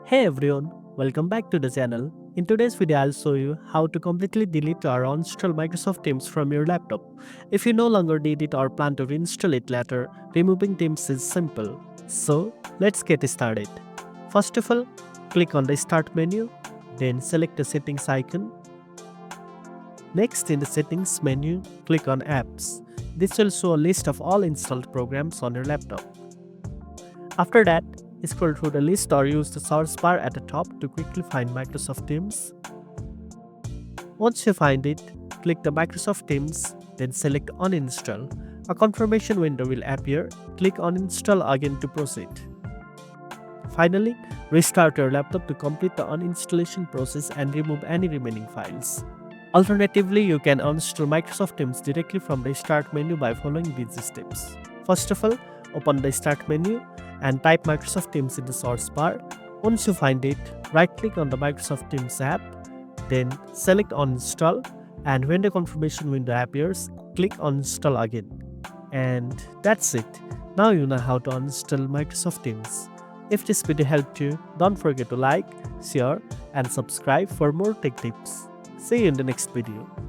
Hey everyone, welcome back to the channel. In today's video, I'll show you how to completely delete or uninstall Microsoft Teams from your laptop. If you no longer need it or plan to reinstall it later, removing Teams is simple. So, let's get started. First of all, click on the Start menu, then select the Settings icon. Next, in the Settings menu, click on Apps. This will show a list of all installed programs on your laptop. After that, scroll through the list or use the search bar at the top to quickly find Microsoft Teams. Once you find it, click the Microsoft Teams, then select Uninstall. A confirmation window will appear. Click Uninstall again to proceed. Finally, restart your laptop to complete the uninstallation process and remove any remaining files. Alternatively, you can uninstall Microsoft Teams directly from the Start menu by following these steps. First of all, open the Start menu and type Microsoft Teams in the search bar. Once you find it, right-click on the Microsoft Teams app, then select Uninstall, and when the confirmation window appears, click Uninstall again. And that's it. Now you know how to uninstall Microsoft Teams. If this video helped you, don't forget to like, share, and subscribe for more tech tips. See you in the next video.